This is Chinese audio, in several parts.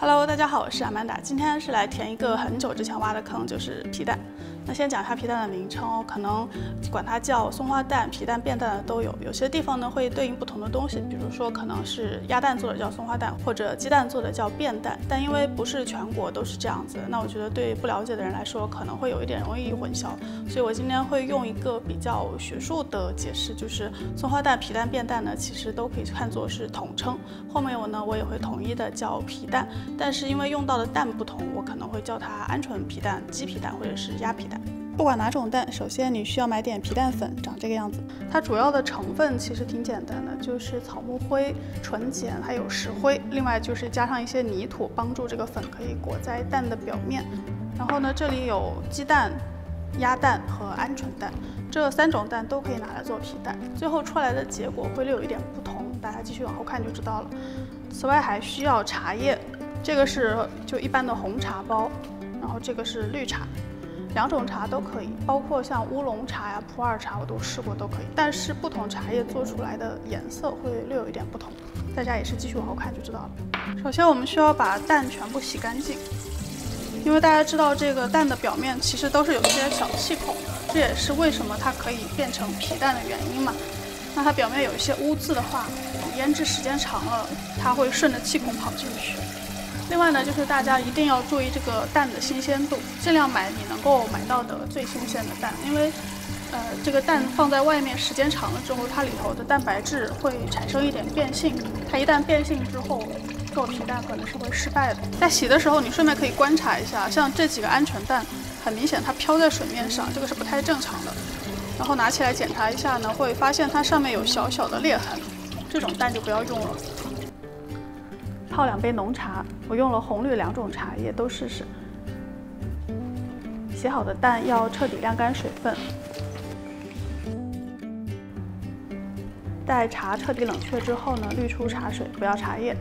Hello， 大家好，我是阿曼达。今天是来填一个很久之前挖的坑，就是皮蛋。那先讲一下皮蛋的名称哦，可能管它叫松花蛋、皮蛋、变蛋的都有。有些地方呢会对应不同的东西，比如说可能是鸭蛋做的叫松花蛋，或者鸡蛋做的叫变蛋。但因为不是全国都是这样子，那我觉得对不了解的人来说可能会有一点容易混淆，所以我今天会用一个比较学术的解释，就是松花蛋、皮蛋、变蛋呢，其实都可以看作是统称。后面我也会统一的叫皮蛋，但是因为用到的蛋不同，我可能会叫它鹌鹑皮蛋、鸡皮蛋或者是鸭皮蛋。不管哪种蛋，首先你需要买点皮蛋粉，长这个样子。它主要的成分其实挺简单的，就是草木灰、纯碱还有石灰，另外就是加上一些泥土，帮助这个粉可以裹在蛋的表面。然后呢，这里有鸡蛋、鸭蛋和鹌鹑蛋，这3种蛋都可以拿来做皮蛋。最后出来的结果会略有一点不同，大家继续往后看就知道了。此外还需要茶叶，这个是就一般的红茶包，然后这个是绿茶。2种茶都可以，包括像乌龙茶呀、普洱茶，我都试过，都可以。但是不同茶叶做出来的颜色会略有一点不同，大家也是继续往后看就知道了。首先我们需要把蛋全部洗干净，因为大家知道这个蛋的表面其实都是有一些小气孔的，这也是为什么它可以变成皮蛋的原因嘛。那它表面有一些污渍的话，腌制时间长了，它会顺着气孔跑进去。另外呢，就是大家一定要注意这个蛋的新鲜度，尽量买你能够买到的最新鲜的蛋，因为，这个蛋放在外面时间长了之后，它里头的蛋白质会产生一点变性，它一旦变性之后，做皮蛋可能是会失败的。在洗的时候，你顺便可以观察一下，像这几个鹌鹑蛋，很明显它飘在水面上，这个是不太正常的。然后拿起来检查一下呢，会发现它上面有小小的裂痕，这种蛋就不要用了。泡2杯浓茶，我用了红绿2种茶叶都试试。洗好的蛋要彻底晾干水分，待茶彻底冷却之后呢，滤出茶水，不要茶叶。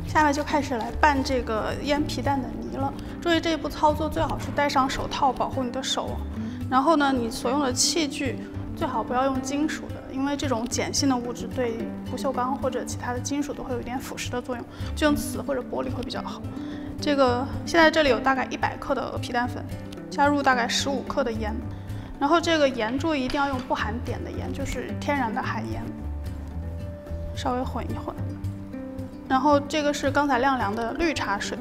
下面就开始来拌这个腌皮蛋的泥了。注意这一步操作最好是戴上手套保护你的手。然后呢，你所用的器具最好不要用金属的，因为这种碱性的物质对不锈钢或者其他的金属都会有一点腐蚀的作用，就用瓷或者玻璃会比较好。这个现在这里有大概100克的皮蛋粉，加入大概15克的盐，然后这个盐注意一定要用不含碘的盐，就是天然的海盐，稍微混一混。然后这个是刚才晾凉的绿茶水，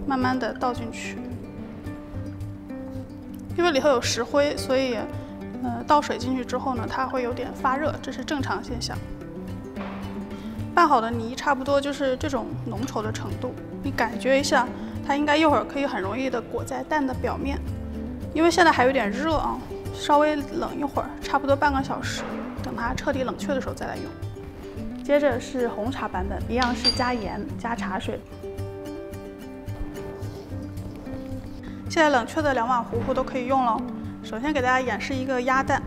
慢慢的倒进去。因为里头有石灰，所以倒水进去之后呢，它会有点发热，这是正常现象。拌好的泥差不多就是这种浓稠的程度，你感觉一下，它应该一会儿可以很容易的裹在蛋的表面。因为现在还有点热啊，稍微冷一会儿，差不多半个小时，等它彻底冷却的时候再来用。接着是红茶版本，一样是加盐加茶水。现在冷却的2碗糊糊都可以用了。首先给大家演示一个鸭蛋，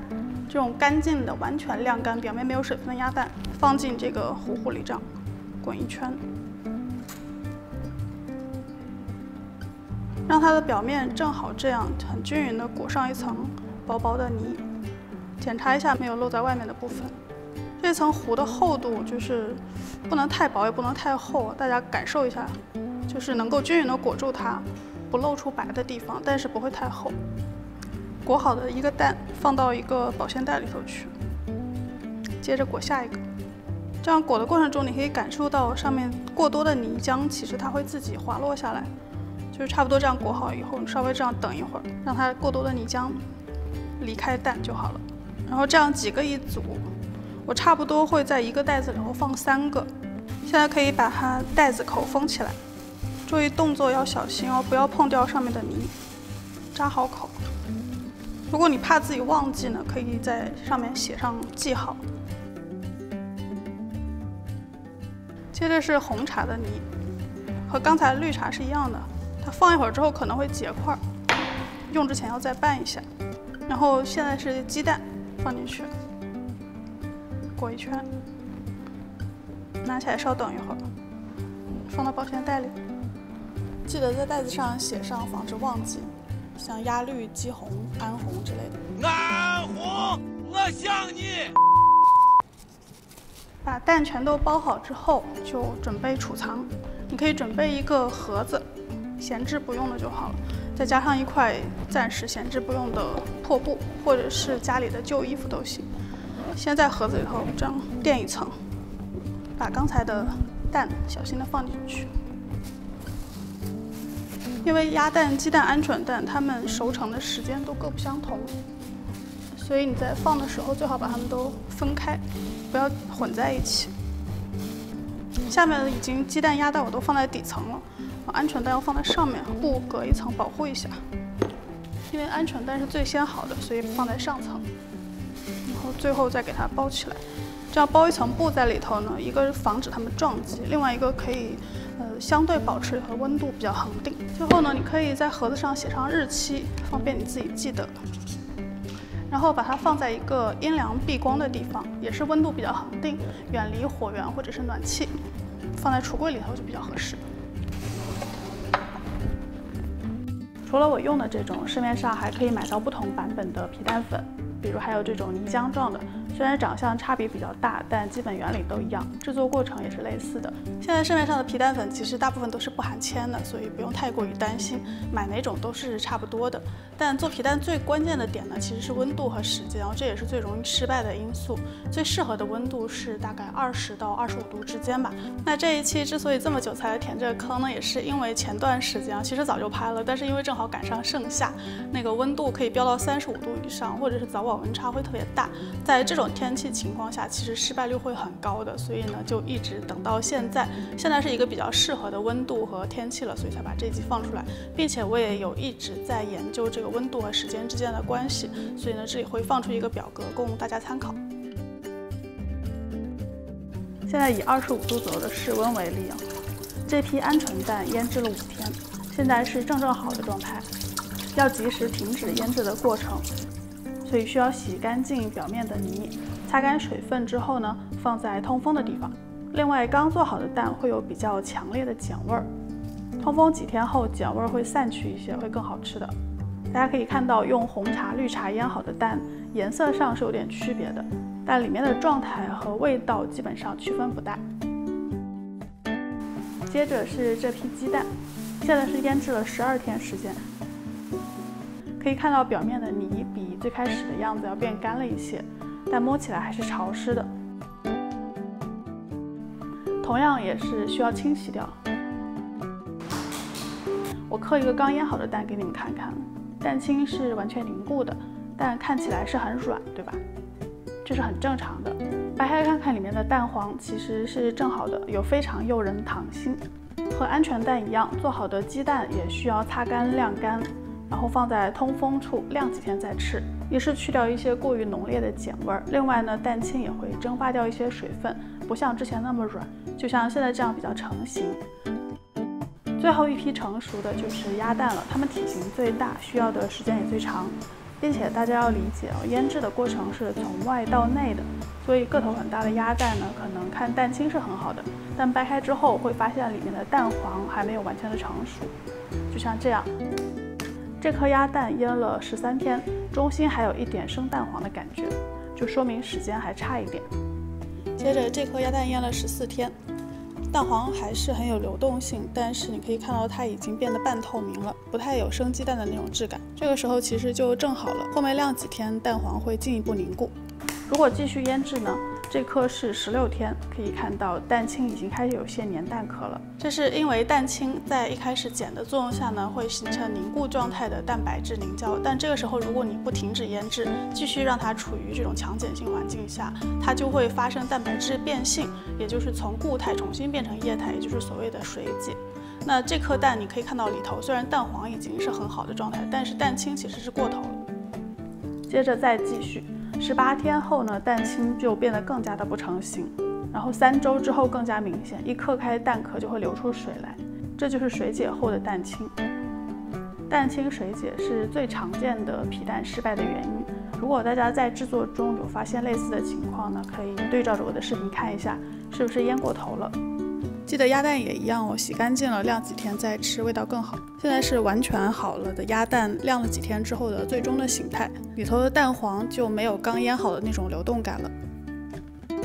这种干净的、完全晾干、表面没有水分的鸭蛋，放进这个糊糊里，这样滚一圈，让它的表面正好这样很均匀的裹上一层薄薄的泥。检查一下没有露在外面的部分。这层糊的厚度就是不能太薄，也不能太厚，大家感受一下，就是能够均匀的裹住它，不露出白的地方，但是不会太厚。裹好的一个蛋放到一个保鲜袋里头去，接着裹下一个。这样裹的过程中，你可以感受到上面过多的泥浆，其实它会自己滑落下来。就是差不多这样裹好以后，你稍微这样等一会儿，让它过多的泥浆离开蛋就好了。然后这样几个一组，我差不多会在一个袋子里头放3个。现在可以把它袋子口封起来，注意动作要小心哦，不要碰掉上面的泥，扎好口。如果你怕自己忘记呢，可以在上面写上记号。接着是红茶的泥，和刚才绿茶是一样的，它放一会儿之后可能会结块，用之前要再拌一下。然后现在是鸡蛋放进去，裹一圈，拿起来稍等一会儿，放到保鲜袋里。记得在袋子上写上，防止忘记。像鸭绿、鸡红、安红之类的。安红，我想你。把蛋全都包好之后，就准备储藏。你可以准备一个盒子，闲置不用的就好了，再加上一块暂时闲置不用的破布，或者是家里的旧衣服都行。先在盒子里头这样垫一层，把刚才的蛋小心的放进去。因为鸭蛋、鸡蛋、鹌鹑蛋它们熟成的时间都各不相同，所以你在放的时候最好把它们都分开，不要混在一起。下面已经鸡蛋、鸭蛋我都放在底层了，鹌鹑蛋要放在上面，布隔一层保护一下。因为鹌鹑蛋是最先好的，所以放在上层，然后最后再给它包起来。这样包一层布在里头呢，一个是防止它们撞击，另外一个可以相对保持和温度比较恒定。最后呢，你可以在盒子上写上日期，方便你自己记得。然后把它放在一个阴凉避光的地方，也是温度比较恒定，远离火源或者是暖气，放在橱柜里头就比较合适。除了我用的这种，市面上还可以买到不同版本的皮蛋粉，比如还有这种泥浆状的，虽然长相差别比较大，但基本原理都一样，制作过程也是类似的。现在市面上的皮蛋粉其实大部分都是不含铅的，所以不用太过于担心，买哪种都是差不多的。但做皮蛋最关键的点呢，其实是温度和时间，这也是最容易失败的因素。最适合的温度是大概20到25度之间吧。那这一期之所以这么久才来填这个坑呢，也是因为前段时间其实早就拍了，但是因为正好赶上盛夏，那个温度可以飙到35度以上，或者是早晚温差会特别大。在这种天气情况下，其实失败率会很高的，所以呢就一直等到现在。现在是一个比较适合的温度和天气了，所以才把这集放出来，并且我也有一直在研究这个温度和时间之间的关系，所以呢这里会放出一个表格供大家参考。现在以25度左右的室温为例啊，这批鹌鹑蛋腌制了5天，现在是正好的状态，要及时停止腌制的过程，所以需要洗干净表面的泥，擦干水分之后呢，放在通风的地方。另外，刚做好的蛋会有比较强烈的碱味儿，通风几天后碱味儿会散去一些，会更好吃的。大家可以看到，用红茶、绿茶腌好的蛋，颜色上是有点区别的，但里面的状态和味道基本上区分不大。接着是这批鸡蛋，现在是腌制了12天时间。可以看到表面的泥比最开始的样子要变干了一些，但摸起来还是潮湿的。同样也是需要清洗掉。我刻一个刚腌好的蛋给你们看看，蛋清是完全凝固的，但看起来是很软，对吧？这是很正常的。掰开看看里面的蛋黄其实是正好的，有非常诱人的糖心。和鹌鹑蛋一样，做好的鸡蛋也需要擦干晾干，然后放在通风处晾几天再吃，一是去掉一些过于浓烈的碱味儿，另外呢，蛋清也会蒸发掉一些水分，不像之前那么软，就像现在这样比较成型。最后一批成熟的就是鸭蛋了，它们体型最大，需要的时间也最长，并且大家要理解腌制的过程是从外到内的，所以个头很大的鸭蛋呢，可能看蛋清是很好的，但掰开之后会发现里面的蛋黄还没有完全的成熟，就像这样。这颗鸭蛋腌了13天，中心还有一点生蛋黄的感觉，就说明时间还差一点。接着这颗鸭蛋腌了14天，蛋黄还是很有流动性，但是你可以看到它已经变得半透明了，不太有生鸡蛋的那种质感。这个时候其实就正好了，后面晾几天蛋黄会进一步凝固。如果继续腌制呢，这颗是16天，可以看到蛋清已经开始有些粘蛋壳了。这是因为蛋清在一开始碱的作用下呢，会形成凝固状态的蛋白质凝胶，但这个时候如果你不停止腌制，继续让它处于这种强碱性环境下，它就会发生蛋白质变性，也就是从固态重新变成液态，也就是所谓的水解。那这颗蛋你可以看到里头虽然蛋黄已经是很好的状态，但是蛋清其实是过头了。接着再继续。18天后呢，蛋清就变得更加的不成形，然后3周之后更加明显，一磕开蛋壳就会流出水来，这就是水解后的蛋清。蛋清水解是最常见的皮蛋失败的原因。如果大家在制作中有发现类似的情况呢，可以对照着我的视频看一下，是不是腌过头了。记得鸭蛋也一样，我洗干净了晾几天再吃，味道更好。现在是完全好了的鸭蛋晾了几天之后的最终的形态，里头的蛋黄就没有刚腌好的那种流动感了。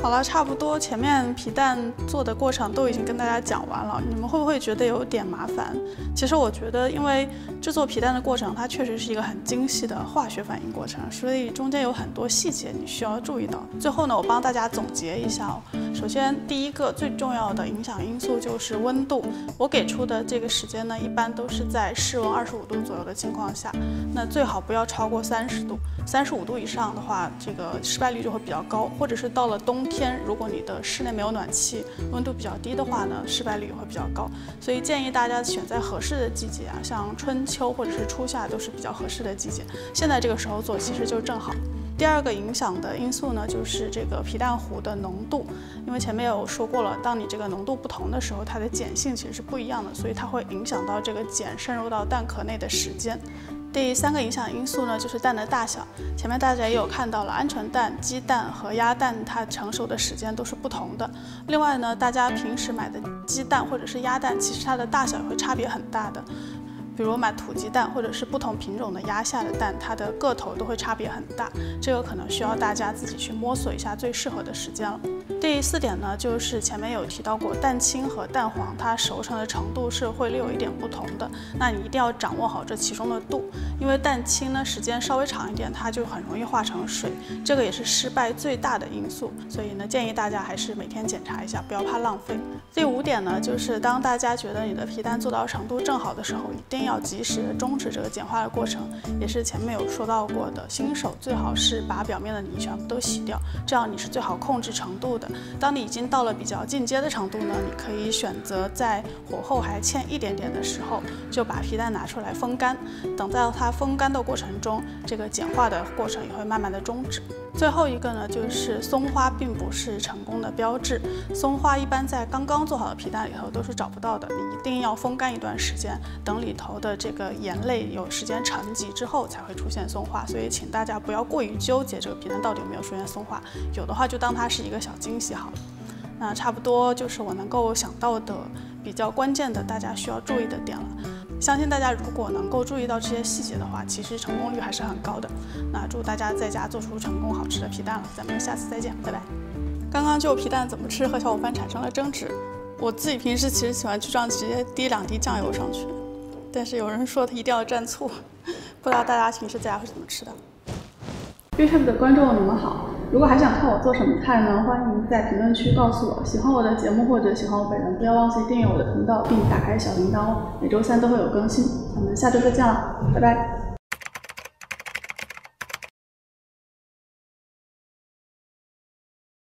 好了，差不多前面皮蛋做的过程都已经跟大家讲完了，你们会不会觉得有点麻烦？其实我觉得，因为制作皮蛋的过程，它确实是一个很精细的化学反应过程，所以中间有很多细节你需要注意到。最后呢，我帮大家总结一下哦。首先，第一个最重要的影响因素就是温度。我给出的这个时间呢，一般都是在室温25度左右的情况下，那最好不要超过30度。35度以上的话，这个失败率就会比较高，或者是到了冬天，如果你的室内没有暖气，温度比较低的话呢，失败率也会比较高。所以建议大家选在合适的季节啊，像春秋或者是初夏都是比较合适的季节。现在这个时候做其实就正好。第二个影响的因素呢，就是这个皮蛋糊的浓度，因为前面有说过了，当你这个浓度不同的时候，它的碱性其实是不一样的，所以它会影响到这个碱渗入到蛋壳内的时间。第三个影响因素呢，就是蛋的大小。前面大家也有看到了，鹌鹑蛋、鸡蛋和鸭蛋它成熟的时间都是不同的。另外呢，大家平时买的鸡蛋或者是鸭蛋，其实它的大小也会差别很大的。比如买土鸡蛋或者是不同品种的鸭下的蛋，它的个头都会差别很大，这个可能需要大家自己去摸索一下最适合的时间了。第4点呢，就是前面有提到过，蛋清和蛋黄它熟成的程度是会略有一点不同的，那你一定要掌握好这其中的度，因为蛋清呢时间稍微长一点，它就很容易化成水，这个也是失败最大的因素，所以呢建议大家还是每天检查一下，不要怕浪费。第5点呢，就是当大家觉得你的皮蛋做到程度正好的时候，一定要及时地终止这个简化的过程，也是前面有说到过的，新手最好是把表面的泥全部都洗掉，这样你是最好控制程度的。当你已经到了比较进阶的程度呢，你可以选择在火候还欠一点点的时候，就把皮蛋拿出来风干，等到它风干的过程中，这个简化的过程也会慢慢的终止。最后一个呢，就是松花并不是成功的标志，松花一般在刚刚做好的皮蛋里头都是找不到的，你一定要风干一段时间，等里头的这个盐类有时间沉积之后才会出现松花，所以请大家不要过于纠结这个皮蛋到底有没有出现松花，有的话就当它是一个小惊喜好了。那差不多就是我能够想到的比较关键的大家需要注意的点了。相信大家如果能够注意到这些细节的话，其实成功率还是很高的。那祝大家在家做出成功好吃的皮蛋了，咱们下次再见，拜拜。刚刚就皮蛋怎么吃和小伙伴产生了争执，我自己平时其实喜欢去这样直接滴2滴酱油上去，但是有人说它一定要蘸醋，不知道大家平时在家会怎么吃的。YouTube 的观众你们好，如果还想看我做什么菜呢，欢迎在评论区告诉我。喜欢我的节目或者喜欢我本人，不要忘记订阅我的频道并打开小铃铛哦，每周3都会有更新。咱们下周再见了，拜拜。